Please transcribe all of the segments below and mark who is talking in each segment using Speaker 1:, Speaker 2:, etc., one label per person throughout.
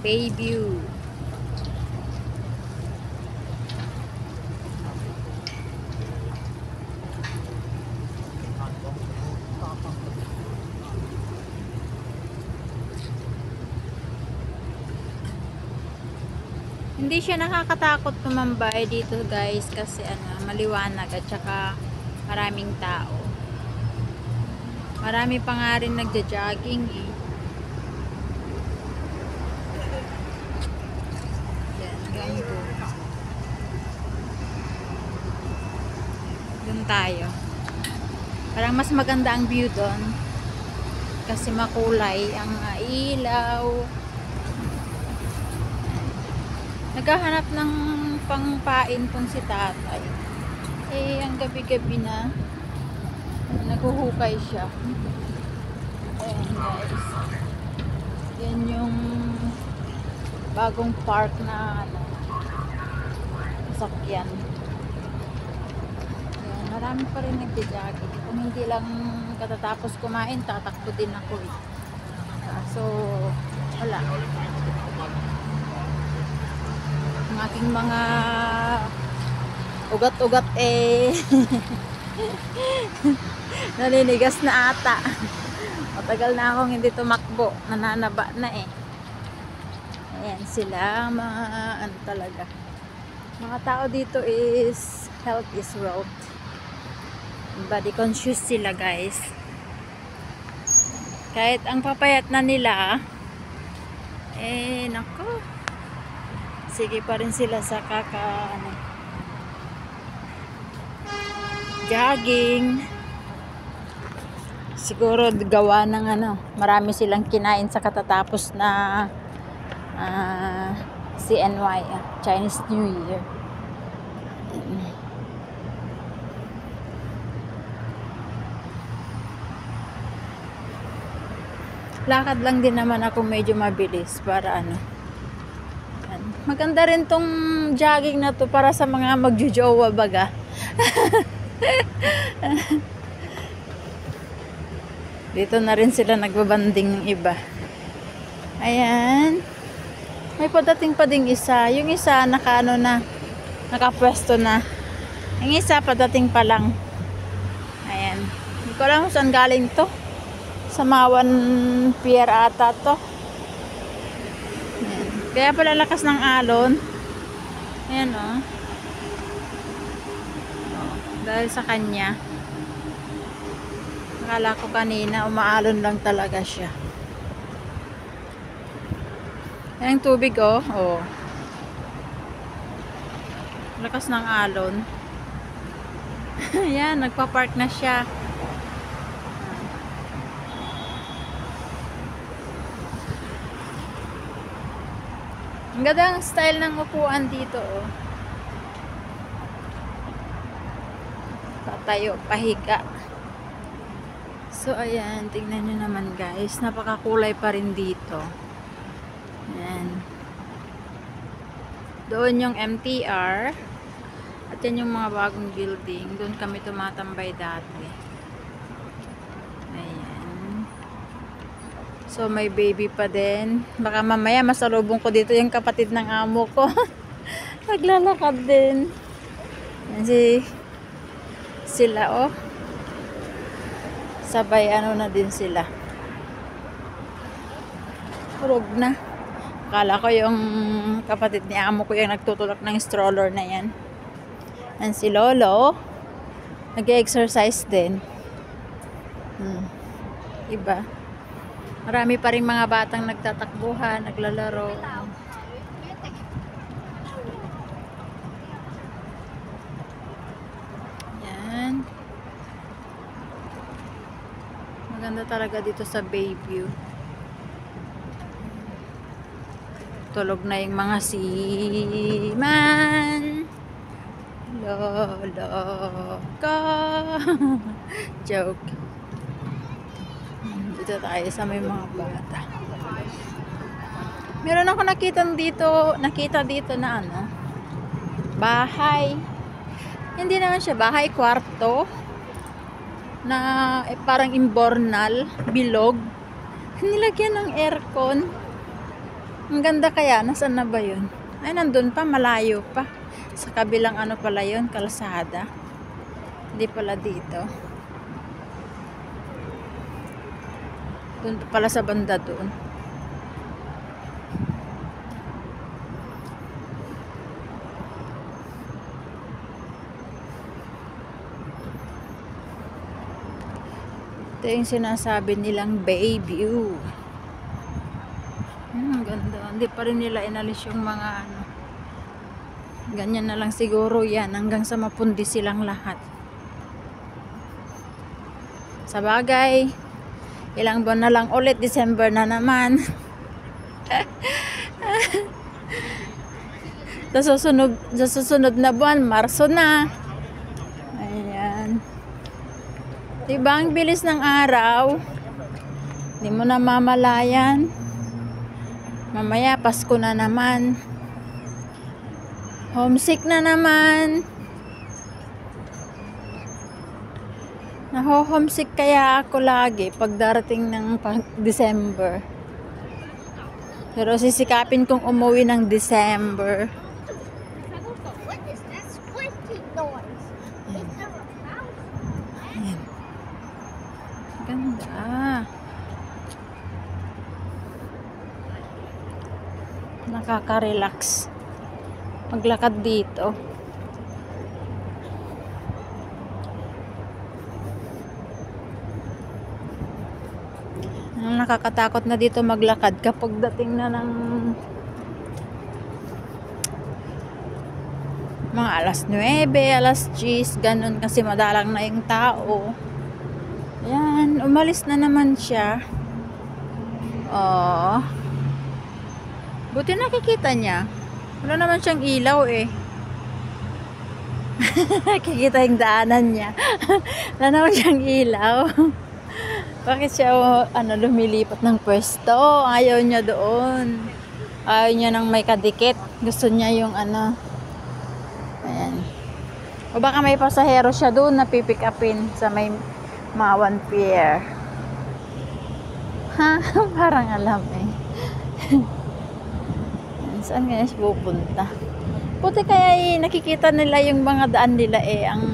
Speaker 1: Bayview. Hindi siya nakakatakot tumambay dito guys kasi maliwanag at saka maraming tao. Marami pa nga rin nagja-jogging eh. Yan, ganito. Doon tayo. Parang mas maganda ang view doon kasi makulay ang ilaw. Naghahanap ng pangpain tong si tatay. Eh, ang gabi-gabi na naghuhukay siya. Ayan guys. Yan yung bagong park na sasakyan. Ayan, marami pa rin nagja-jogging. Kung hindi lang katatapos kumain, tatakbo din ako eh. So, wala. Ang aking mga ugat-ugat eh naninigas na ata. Matagal na akong hindi tumakbo, nananaba na eh. Ayan sila, mga talaga, mga tao dito is health is wealth, body conscious sila guys. Kahit ang papayat na nila eh nako, sige pa rin sila sa jogging. Siguro gawa ng marami silang kinain sa katatapos na CNY, Chinese New Year. Lakad lang din naman ako medyo mabilis para maganda rin tong jogging na to para sa mga magjojowa baga. Dito na rin sila nagbabanding ng iba. Ayan. May padating pa ding isa. Yung isa nakapwesto na. Yung isa padating pa lang. Ayan. Hindi ko alam kung saan galing to. Sa Mawan Pier ata to. Ayan. Kaya pala lakas ng alon. Ayan o. Dahil sa kanya. Akala ko kanina umaalon lang talaga siya. Ayan yung tubig oh. Oh. Lakas ng alon. Ayan, nagpa-park na siya. Ang ganda ang style ng upuan dito oh. Patayo, pahiga. So, ayan. Tingnan nyo naman, guys. Napakakulay pa rin dito. Ayan. Doon yung MTR. At yan yung mga bagong building. Doon kami tumatambay dati. Ayan. So, may baby pa din. Baka mamaya masalubong ko dito yung kapatid ng amo ko. Naglalakad din. Ayan sila, oh. Sabay na din sila. Urog na. Akala ko yung kapatid ni amo ko yung nagtutulak ng stroller na yan. And si Lolo nag-exercise din. Iba. Marami pa rin mga batang nagtatakbuhan, naglalaro. Yan. Maganda talaga dito sa Bayview. Tulog na yung mga seaman. Lolo ka. Joke. Dito tayo sa may mga bata. Meron ako nakita dito na bahay. Hindi naman siya bahay, kwarto. Na parang imbornal, bilog. Nilagyan ng aircon. Ang ganda kaya. Nasaan na ba yun? Ay, nandun pa. Malayo pa. Sa kabilang ano pala yun? Kalsada. Hindi pala dito. Doon pala sa banda doon. Ito yung sinasabi nilang Bay View. Ganda. Hindi pa rin nila inalis yung mga ano. Ganyan na lang siguro yan hanggang sa mapundi silang lahat. Sa bagay, ilang buwan na lang ulit, December na naman. sa susunod na buwan, Marso na. Ayan. Diba ang bilis ng araw? Hindi mo na mamalayan. Mamaya, Pasko na naman. Homesick na naman. Naho-homesick kaya ako lagi pag darating ng December. Pero sisikapin kong umuwi ng December. Ayan. Ganda. Nakaka-relax maglakad dito. Nakakatakot na dito maglakad kapag dating na ng mga alas 9, alas 10, ganun kasi madalang na yung tao. Ayan, umalis na naman siya. Oh. Buti nakikita niya. Wala naman siyang ilaw eh. Kikita yung daanan niya. Wala naman siyang ilaw. Bakit siya lumilipat ng pwesto? Ayaw niya doon. Ayaw niya nang may kadikit. Gusto niya yung ano. Ayan. O baka may pasahero siya doon na pipick upin sa may Mawan Pier. Ha? Parang alam eh. Saan kaya siya pupunta? Puti kaya nakikita nila yung mga daan nila eh. Ang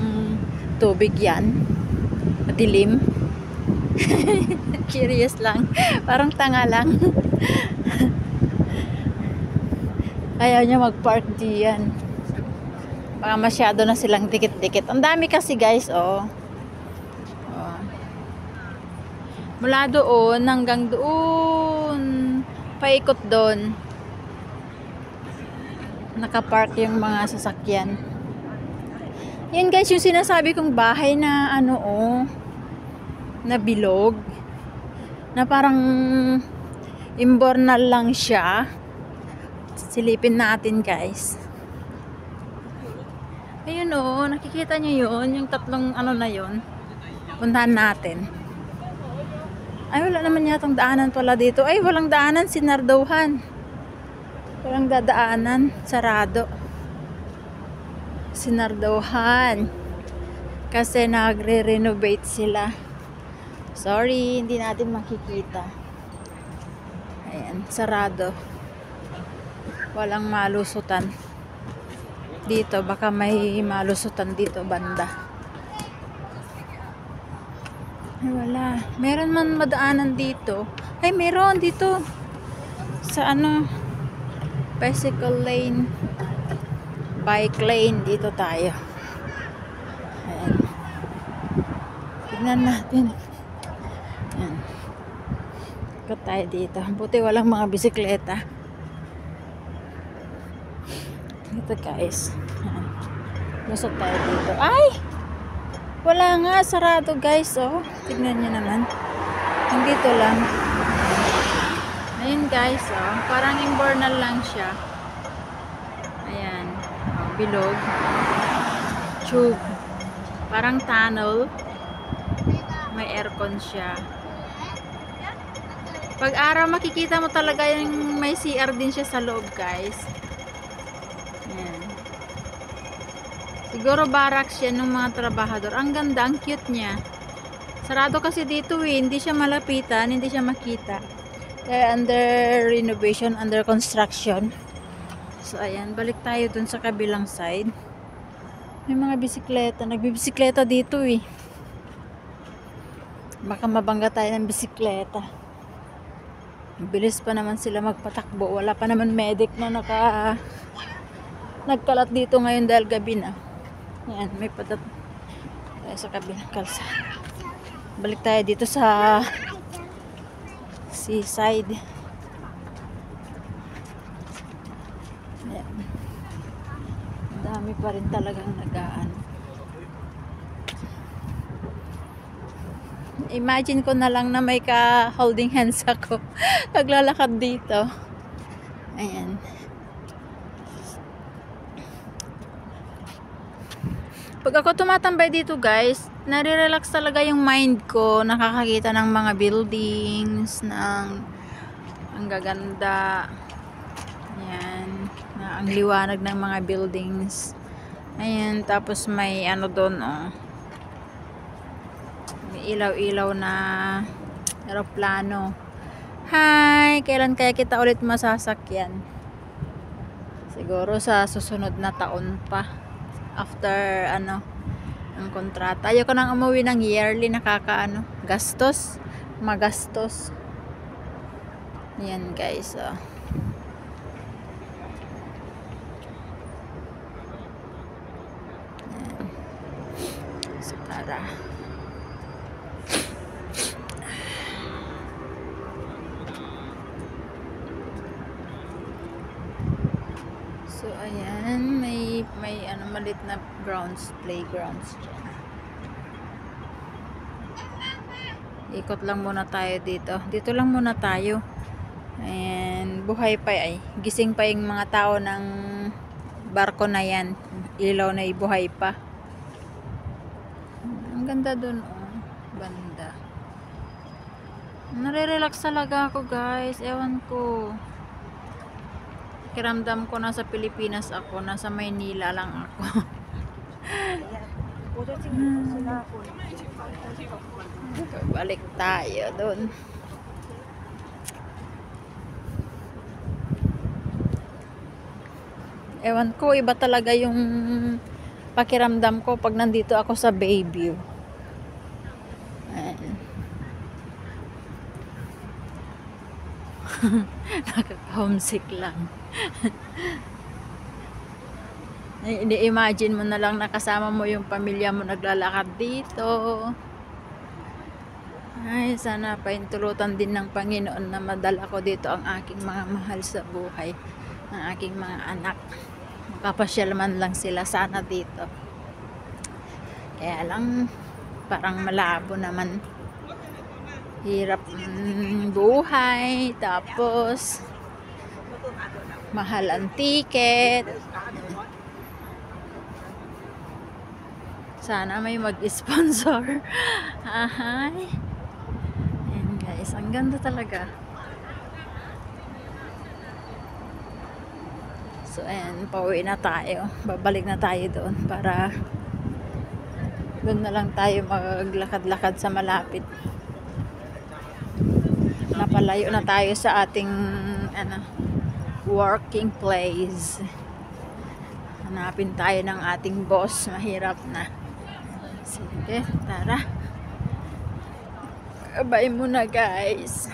Speaker 1: tubig yan. Madilim. Curious lang. Parang tanga lang. Ayaw niya mag-park diyan. Baka masyado na silang dikit-dikit. Ang dami kasi guys, oh. Oh. Mula doon hanggang doon. Paikot doon. Nakapark yung mga sasakyan. Yan guys, yung sinasabi kong bahay na ano, oh. Na bilog. Na parang imbornal lang siya. Silipin natin guys. Ayun oh, nakikita nyo yun, yung tatlong ano na yun. Puntahan natin. Ay, wala naman yatang daanan pala dito. Ay, walang daanan, sinardauhan. Walang dadaanan, sarado. Sinardauhan. Kasi nagre-renovate sila. Sorry, hindi natin makikita. Ayan, sarado. Walang malusutan. Dito, baka may malusutan dito banda. Ay, wala. Meron man madaanan dito. Ay, meron dito. Sa ano, bicycle lane. Bike lane. Dito tayo. Ayan. Tignan natin. Ayan. Ikot tayo dito. Buti walang mga bisikleta. Dito guys. Ayan. Lusot tayo dito. Ay! Wala nga. Sarado guys. Oh. Tignan nyo naman. Dito lang. Ayun guys. Oh. Parang imbornal lang siya. Ayan. Oh, bilog. Tube. Parang tunnel. May aircon siya. Pag araw makikita mo talaga yung may CR din siya sa loob guys. Ayan. Siguro barracks yan ng mga trabahador. Ang ganda, ang cute niya. Sarado kasi dito eh. Hindi siya malapitan, hindi siya makita. They're under renovation, under construction. So ayan, balik tayo dun sa kabilang side. May mga bisikleta, nagbibisikleta dito eh. Baka mabangga tayo ng bisikleta. Bilis pa naman sila magpatakbo. Wala pa naman medic na nagkalat dito ngayon dahil gabi na. Ayan, may padat tayo sa kabilang kalsada. Balik tayo dito sa seaside. Ayan. Dami pa rin talagang nagaan. Imagine ko na lang na may ka holding hands ako. Naglalakad dito. Ayan. Pag ako tumatambay dito guys, nare-relax talaga yung mind ko. Nakakakita ng mga buildings, ang gaganda. Ayan. Ang liwanag ng mga buildings. Ayan. Tapos may ano doon oh. May ilaw-ilaw na aeroplano. Hi! Kailan kaya kita ulit masasakyan? Siguro sa susunod na taon pa. After ang kontrata. Ayoko nang umuwi ng yearly, gastos, magastos. Yan guys, oh. Yan. So, tara. So ayan, may malit na playgrounds dyan. Ikot lang muna tayo dito. Dito lang muna tayo. And buhay pa ay. Gising pa yung mga tao ng barko na yan. Ilaw na buhay pa. Ang ganda dun oh. Banda. Nare-relax talaga ako guys. Ewan ko. Kiramdam ko nasa Pilipinas ako, nasa Maynila lang ako. Balik tayo doon. Ewan ko, iba talaga yung pakiramdam ko pag nandito ako sa Bayview. Nakaka-homesick lang. Imagine mo na lang nakasama mo yung pamilya mo naglalakad dito. Ay, sana paintulutan din ng Panginoon na madala ko dito ang aking mga mahal sa buhay, ang aking mga anak. Makapasyal man lang sila sana dito. Kaya lang parang malabo naman. Hirap buhay, tapos mahal ang ticket. Sana may mag-sponsor. Ahay. Ayan guys, ang ganda talaga. So ayan, pauwi na tayo. Babalik na tayo doon para doon na lang tayo maglakad-lakad sa malapit. Napalayo na tayo sa ating working place. Hanapin tayo ng ating boss. Mahirap na. Sige, tara. Bye muna guys.